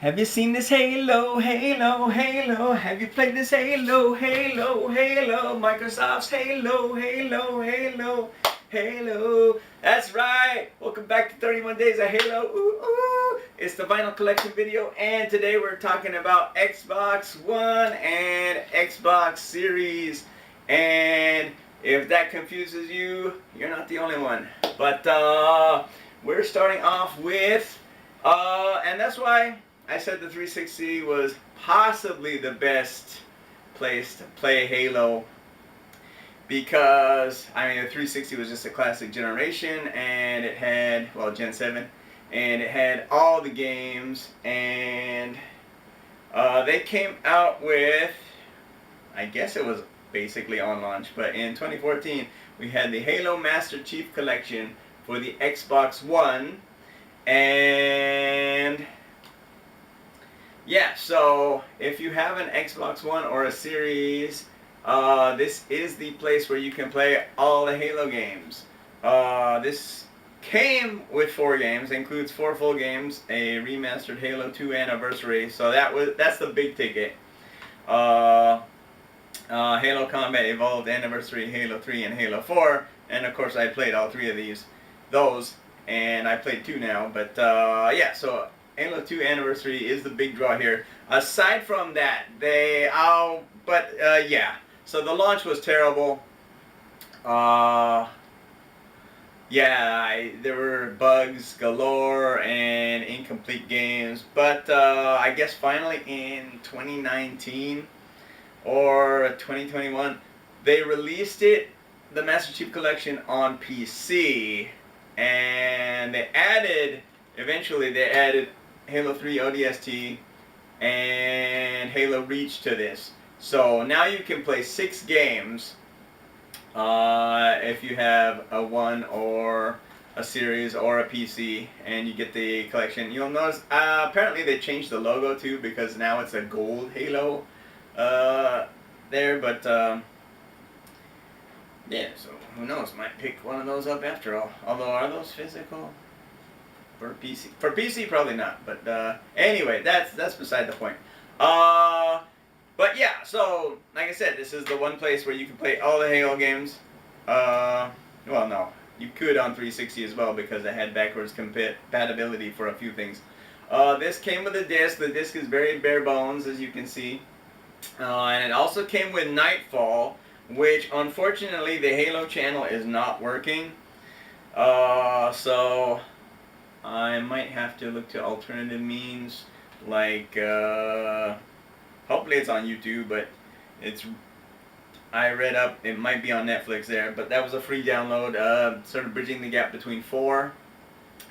Have you seen this Halo, Halo, Halo? Have you played this Halo, Halo, Halo? Microsoft's Halo, Halo, Halo, Halo. That's right. Welcome back to 31 Days of Halo. Ooh, ooh. It's the vinyl collection video, and today we're talking about Xbox One and Xbox Series. And if that confuses you, you're not the only one. But we're starting off with, and that's why I said the 360 was possibly the best place to play Halo, because I mean the 360 was just a classic generation, and it had, well, Gen 7, and it had all the games, and they came out with, I guess it was basically on launch, but in 2014 we had the Halo Master Chief Collection for the Xbox One. And yeah, so if you have an Xbox One or a Series, this is the place where you can play all the Halo games. This came with 4 games, includes 4 full games, a remastered Halo 2 Anniversary, so that's the big ticket. Halo Combat Evolved, Anniversary, Halo 3, and Halo 4, and of course I played all 3 of those, and I played 2 now, but yeah, so Halo 2 Anniversary is the big draw here. Aside from that, yeah, so the launch was terrible. Yeah, there were bugs galore and incomplete games, but I guess finally in 2019 or 2021, they released it, the Master Chief Collection, on PC, and eventually they added Halo 3 ODST and Halo Reach to this. So now you can play 6 games if you have a One or a Series or a PC, and you get the collection. You'll notice apparently they changed the logo too, because now it's a gold Halo there, but yeah, so who knows, might pick one of those up after all. Although, are those physical for PC? For PC, probably not, but anyway, that's beside the point. But yeah, so like I said, this is the one place where you can play all the Halo games. Well, no, you could on 360 as well, because it had backwards compatibility for a few things. This came with a disc. The disc is very bare bones, as you can see. And it also came with Nightfall, which unfortunately the Halo channel is not working. So I might have to look to alternative means, like hopefully it's on YouTube, but I read up it might be on Netflix there, but that was a free download, sort of bridging the gap between 4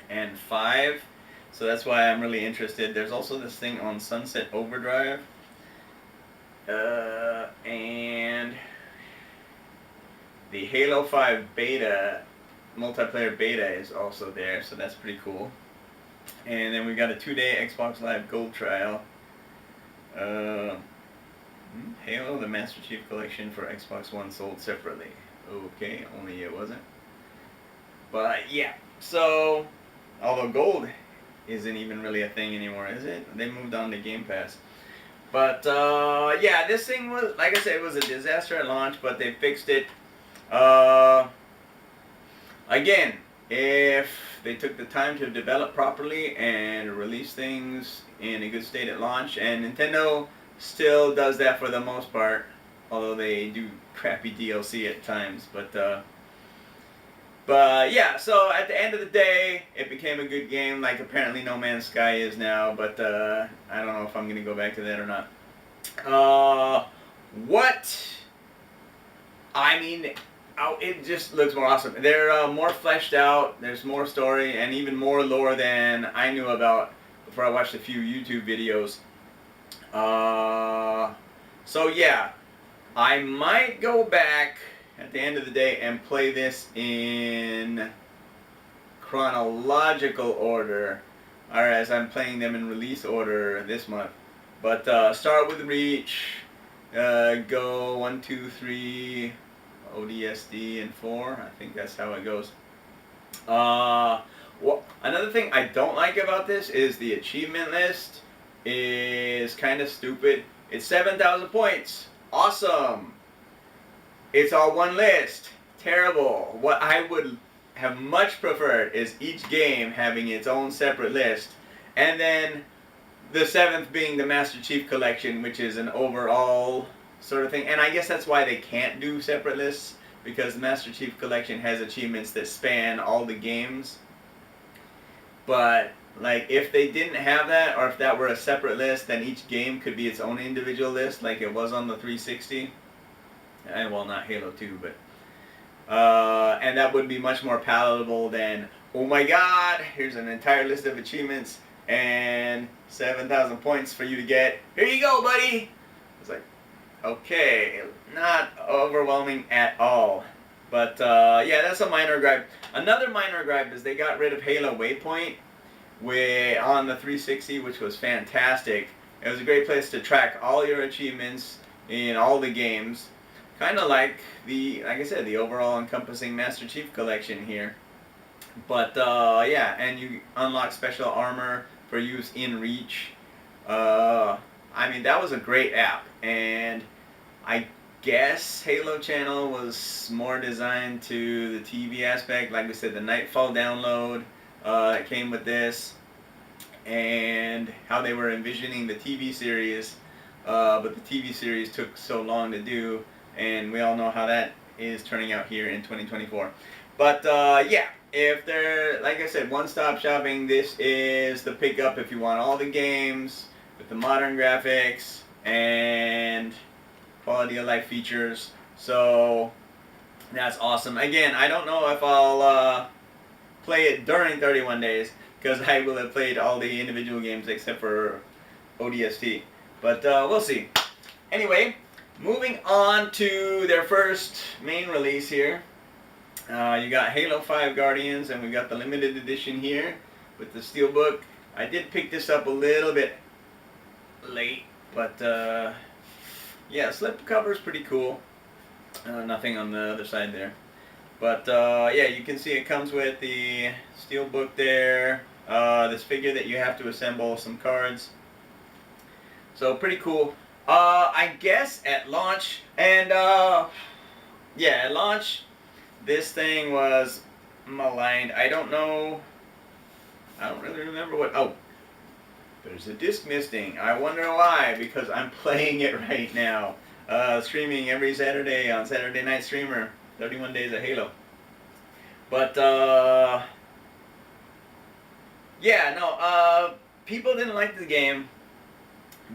and 5. So that's why I'm really interested. There's also this thing on Sunset Overdrive. And the Halo 5 beta, multiplayer beta, is also there, so that's pretty cool. And then we got a 2-day Xbox Live Gold trial. Halo, the Master Chief Collection for Xbox One, sold separately. Okay, only it wasn't. But yeah, so although gold isn't even really a thing anymore, is it? They moved on to Game Pass. But yeah, this thing was, like I said, it was a disaster at launch, but they fixed it. Again, if they took the time to develop properly and release things in a good state at launch, and Nintendo still does that for the most part, although they do crappy DLC at times, but yeah, so at the end of the day, it became a good game, like apparently No Man's Sky is now, but I don't know if I'm going to go back to that or not. I mean, it just looks more awesome. They're more fleshed out, there's more story, and even more lore than I knew about before I watched a few YouTube videos. So yeah, I might go back at the end of the day and play this in chronological order, or as I'm playing them in release order this month. But start with Reach, go 1, 2, 3, ODST, and 4. I think that's how it goes. Well, another thing I don't like about this is the achievement list. is kind of stupid. It's 7,000 points. Awesome. It's all one list. Terrible. What I would have much preferred is each game having its own separate list, and then the 7th being the Master Chief Collection, which is an overall sort of thing. And I guess that's why they can't do separate lists, because the Master Chief Collection has achievements that span all the games. But like, if they didn't have that, or if that were a separate list, then each game could be its own individual list, like it was on the 360. And well, not Halo 2, but and that would be much more palatable than, oh my God, here's an entire list of achievements and 7,000 points for you to get. Here you go, buddy. It's like, okay, not overwhelming at all. But yeah, that's a minor gripe. Another minor gripe is they got rid of Halo Waypoint on the 360, which was fantastic. It was a great place to track all your achievements in all the games. Kind of like I said, the overall encompassing Master Chief Collection here. But yeah, and you unlock special armor for use in Reach. I mean, that was a great app, and I guess Halo Channel was more designed to the TV aspect. Like we said, the Nightfall download that came with this, and how they were envisioning the TV series, but the TV series took so long to do, and we all know how that is turning out here in 2024. But yeah, if they're, like I said, one-stop shopping, this is the pickup if you want all the games with the modern graphics and quality of life features. So that's awesome. Again, I don't know if I'll play it during 31 days, because I will have played all the individual games except for ODST. But we'll see. Anyway, moving on to their first main release here. You got Halo 5 Guardians, and we got the limited edition here with the steelbook. I did pick this up a little bit late, but yeah, slipcover is pretty cool. Nothing on the other side there. But yeah, you can see it comes with the steelbook there, this figure that you have to assemble, some cards. So pretty cool. I guess at launch, and yeah, at launch, this thing was maligned. I don't know. I don't really remember what. Oh, there's a disc missing. I wonder why, because I'm playing it right now. Streaming every Saturday on Saturday Night Streamer. 31 Days of Halo. But, yeah, no, people didn't like the game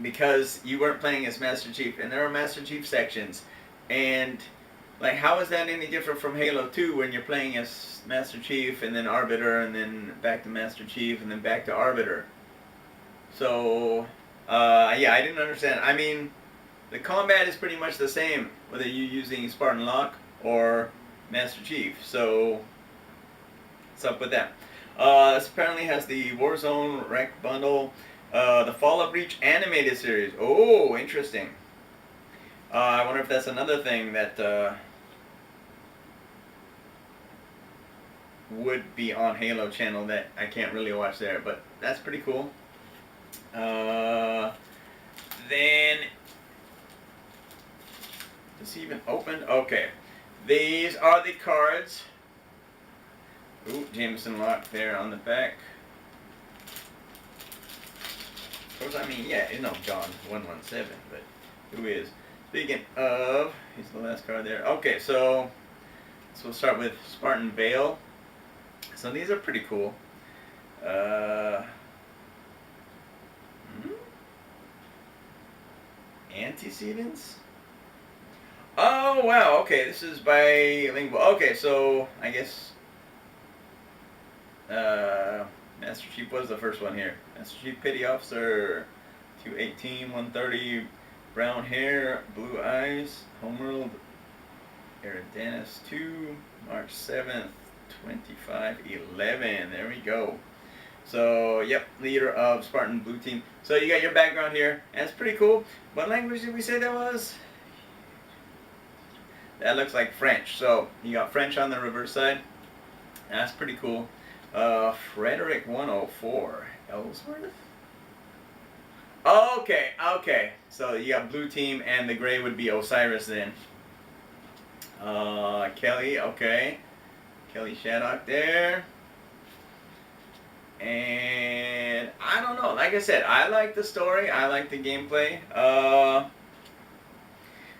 because you weren't playing as Master Chief, and there were Master Chief sections. And, like, how is that any different from Halo 2 when you're playing as Master Chief and then Arbiter and then back to Master Chief and then back to Arbiter? So, yeah, I didn't understand. I mean, the combat is pretty much the same, whether you're using Spartan Locke or Master Chief. So, what's up with that? This apparently has the Warzone Rec Bundle, the Fall of Reach animated series. Oh, interesting. I wonder if that's another thing that would be on Halo Channel that I can't really watch there, but that's pretty cool. Then, is this even opened? Okay. These are the cards. Ooh, Jameson Locke there on the back. Of course, I mean, yeah, no, John 117, but who is? Speaking of, here's the last card there. Okay, so we'll start with Spartan Vale. So these are pretty cool. Antecedents? Oh, wow, okay, this is bilingual. Okay, so I guess Master Chief was the first one here. Master Chief Petty Officer 218, 130, brown hair, blue eyes, Homeworld, Eridanus 2, March 7th, 2511. There we go. So, yep, leader of Spartan Blue Team. So you got your background here, and it's pretty cool. What language did we say that was? That looks like French. So you got French on the reverse side. That's pretty cool. Frederick 104, Ellsworth. Okay, okay. So you got blue team, and the gray would be Osiris then. Kelly, okay. Kelly Shaddock there. And I don't know. Like I said, I like the story. I like the gameplay.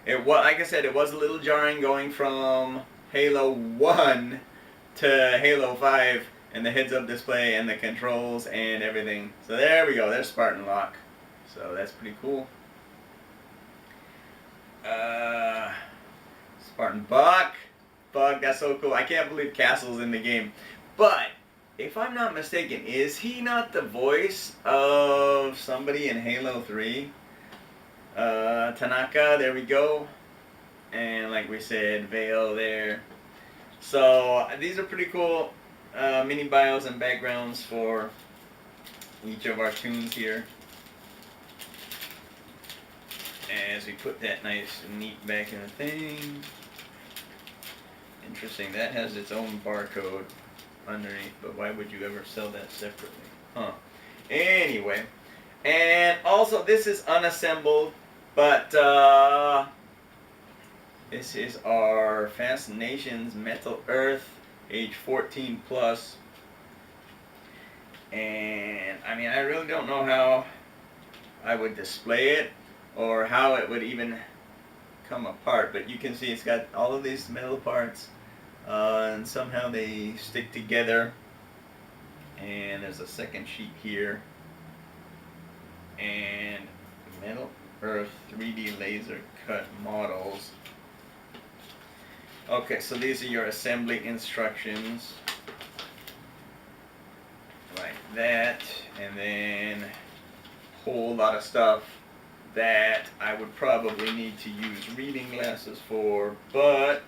It was, like I said, it was a little jarring going from Halo 1 to Halo 5 and the heads-up display and the controls and everything. So there we go. There's Spartan Lock. So that's pretty cool. Spartan Buck. Buck, that's so cool. I can't believe Castle's in the game. But if I'm not mistaken, is he not the voice of somebody in Halo 3? Tanaka, there we go. And like we said, Vale there. So these are pretty cool mini bios and backgrounds for each of our tunes here. As we put that nice and neat back in the thing. Interesting, that has its own barcode underneath, but why would you ever sell that separately? Huh. Anyway, and also this is unassembled, but this is our Fascinations Metal Earth, age 14 plus. And I mean, I really don't know how I would display it or how it would even come apart, but you can see it's got all of these metal parts, and somehow they stick together. And there's a second sheet here, and Metal Earth 3D laser cut models. Okay, so these are your assembly instructions, like that, and then a whole lot of stuff that I would probably need to use reading glasses for, but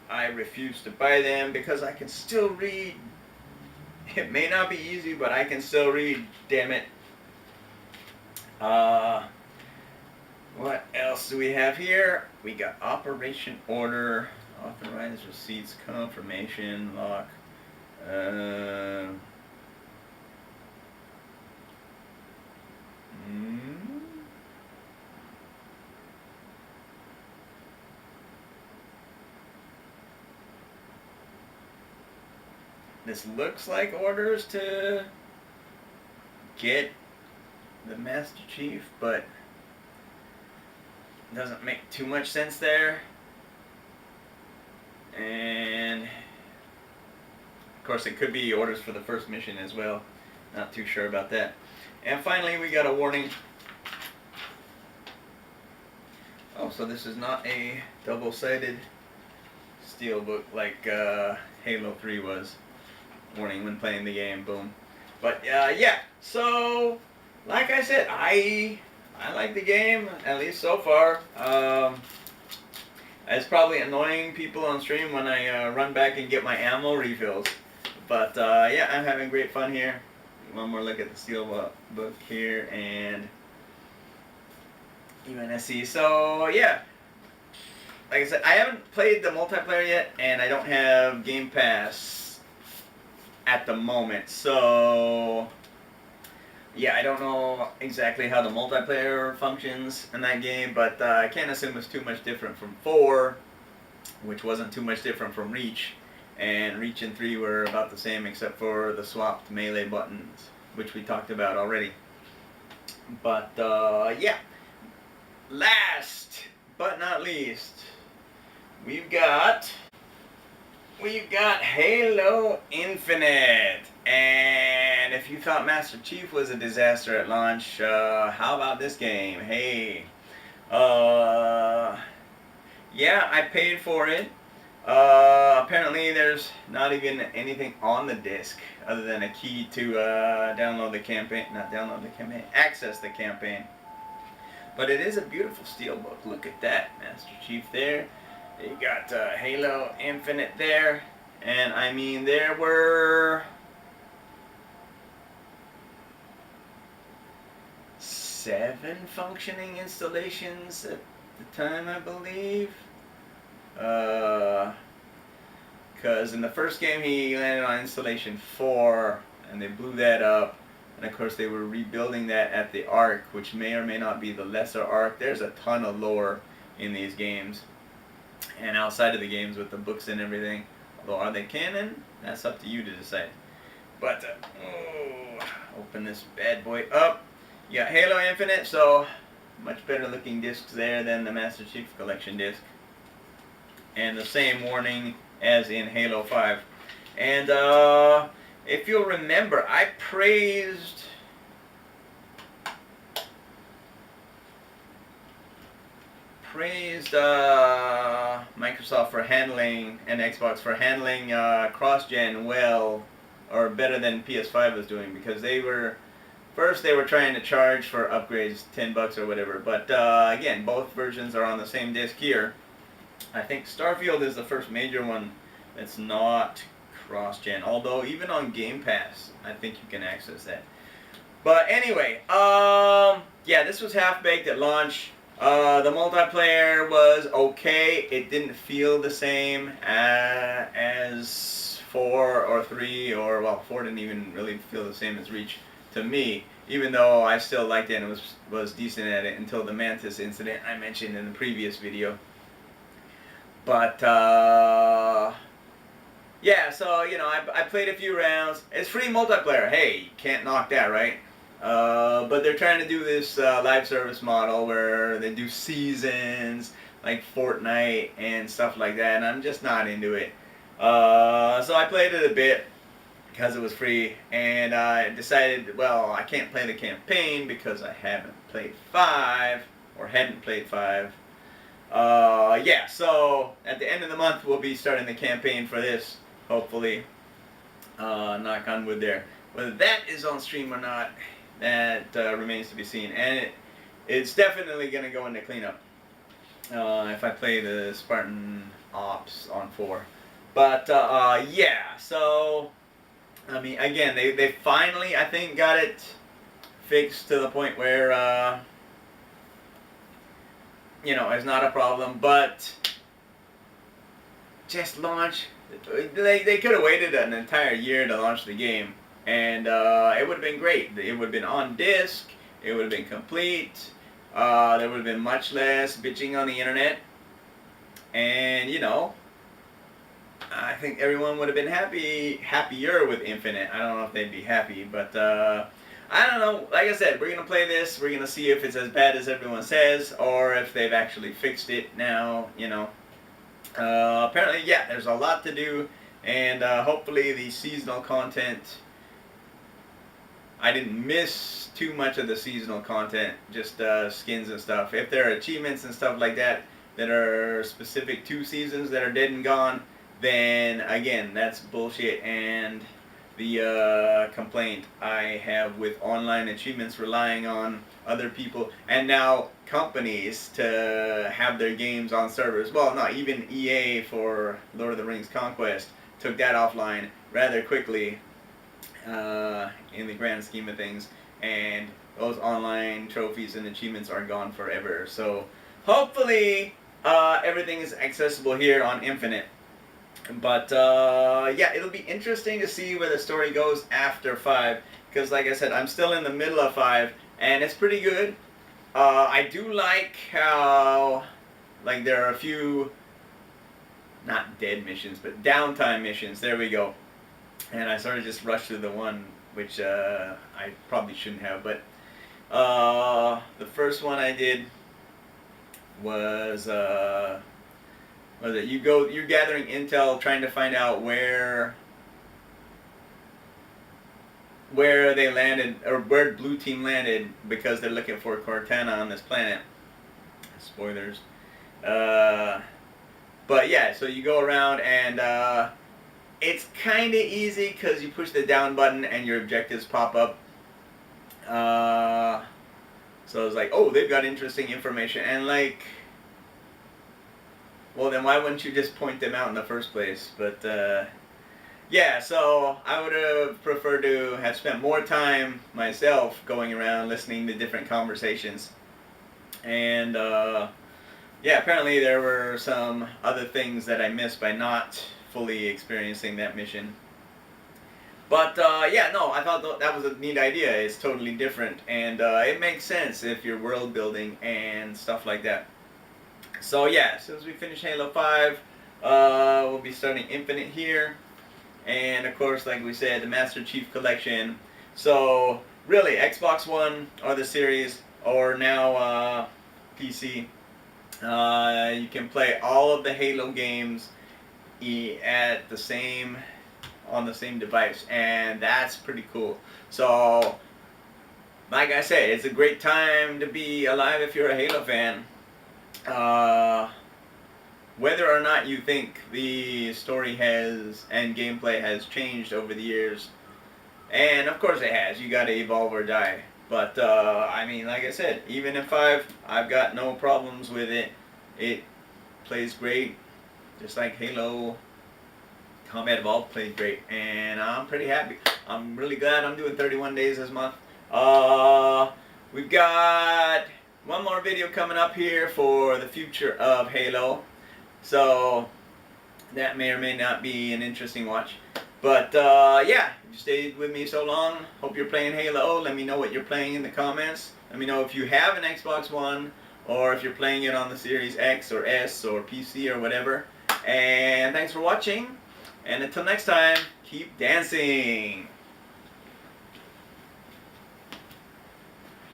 I refuse to buy them because I can still read. It may not be easy, but I can still read, damn it. What else do we have here? We got operation order, authorized receipts, confirmation, lock. This looks like orders to get the Master Chief, but doesn't make too much sense there. And of course it could be orders for the first mission as well. Not too sure about that. And finally we got a warning. Oh, so this is not a double-sided steelbook like Halo 3 was. Warning when playing the game, boom. But yeah, so like I said, I like the game, at least so far. It's probably annoying people on stream when I run back and get my ammo refills. But yeah, I'm having great fun here. One more look at the steelbook here, and UNSC. So yeah, like I said, I haven't played the multiplayer yet, and I don't have Game Pass at the moment, so yeah, I don't know exactly how the multiplayer functions in that game, but I can't assume it's too much different from 4, which wasn't too much different from Reach, and Reach and 3 were about the same except for the swapped melee buttons, which we talked about already. But yeah, last but not least, we've got Halo Infinite. And if you thought Master Chief was a disaster at launch, how about this game? Hey, yeah, I paid for it. Apparently there's not even anything on the disc other than a key to download the campaign, not download the campaign, access the campaign. But it is a beautiful steelbook. Look at that, Master Chief there. You got Halo Infinite there, and I mean there were 7 functioning installations at the time, I believe. Because in the first game he landed on installation 4, and they blew that up. And of course they were rebuilding that at the Ark, which may or may not be the lesser Ark. There's a ton of lore in these games, and outside of the games with the books and everything. Although, are they canon? That's up to you to decide. But, open this bad boy up. You got Halo Infinite, so much better looking discs there than the Master Chief Collection disc. And the same warning as in Halo 5. And if you'll remember, I praised Microsoft for handling, and Xbox for handling cross-gen well, or better than PS5 was doing, because they were trying to charge for upgrades $10 or whatever, but again, both versions are on the same disc here. I think Starfield is the first major one that's not cross-gen, although even on Game Pass I think you can access that. But anyway, yeah, this was half-baked at launch. The multiplayer was okay. It didn't feel the same as 4 or 3, or, well, 4 didn't even really feel the same as Reach to me, even though I still liked it and was decent at it until the Mantis incident I mentioned in the previous video. But, yeah, so, you know, I played a few rounds. It's free multiplayer. Hey, you can't knock that, right? But they're trying to do this live service model where they do seasons, like Fortnite and stuff like that, and I'm just not into it. So I played it a bit because it was free, and I decided, well, I can't play the campaign because I haven't played 5, or hadn't played 5. Yeah, so at the end of the month we'll be starting the campaign for this, hopefully. Knock on wood there. Whether that is on stream or not, that remains to be seen, and it's definitely going to go into cleanup if I play the Spartan Ops on 4. But yeah, so I mean, again, they finally, I think, got it fixed to the point where you know, it's not a problem. But just launch. They could have waited an entire year to launch the game, and it would have been great. It would have been on disc. It would have been complete. There would have been much less bitching on the internet, and you know, I think everyone would have been happier with Infinite. I don't know if they'd be happy, but I don't know. Like I said, we're gonna play this. We're gonna see if it's as bad as everyone says, or if they've actually fixed it now. You know. Apparently, yeah, there's a lot to do, and hopefully the seasonal content, I didn't miss too much of the seasonal content, just skins and stuff. If there are achievements and stuff like that that are specific to seasons that are dead and gone, then again, that's bullshit, and the complaint I have with online achievements relying on other people and now companies to have their games on servers. Well, not even EA for Lord of the Rings Conquest took that offline rather quickly in the grand scheme of things, and those online trophies and achievements are gone forever. So hopefully everything is accessible here on Infinite. But yeah, it'll be interesting to see where the story goes after 5, because like I said, I'm still in the middle of 5, and it's pretty good. I do like how, like, there are a few, not dead missions, but downtime missions, there we go. And I sort of just rushed through the one, which I probably shouldn't have, but the first one I did was it you're gathering intel, trying to find out where they landed, or where Blue Team landed, because they're looking for Cortana on this planet. Spoilers. But yeah, so you go around, and it's kind of easy because you push the down button and your objectives pop up. So it's like, oh, they've got interesting information, and like, well, then why wouldn't you just point them out in the first place? But yeah, so I would have preferred to have spent more time myself going around listening to different conversations. And yeah, apparently there were some other things that I missed by not fully experiencing that mission. But yeah, no, I thought that was a neat idea. It's totally different, and it makes sense if you're world building and stuff like that. So yeah, as soon as we finish Halo 5, we'll be starting Infinite here, and of course, like we said, the Master Chief Collection. So really, Xbox One or the Series, or now PC, you can play all of the Halo games at the same on the same device, and that's pretty cool. So, like I said, it's a great time to be alive if you're a Halo fan. Whether or not you think the story has and gameplay has changed over the years, and of course it has, you gotta evolve or die. But I mean, like I said, even in 5, I've got no problems with it. It plays great, just like Halo Combat Evolved played great, and I'm pretty happy. I'm really glad I'm doing 31 days this month. We've got one more video coming up here for the future of Halo, so that may or may not be an interesting watch. But yeah, you stayed with me so long. Hope you're playing Halo. Let me know what you're playing in the comments. Let me know if you have an Xbox One, or if you're playing it on the Series X or S or PC or whatever. And thanks for watching. And until next time, keep dancing.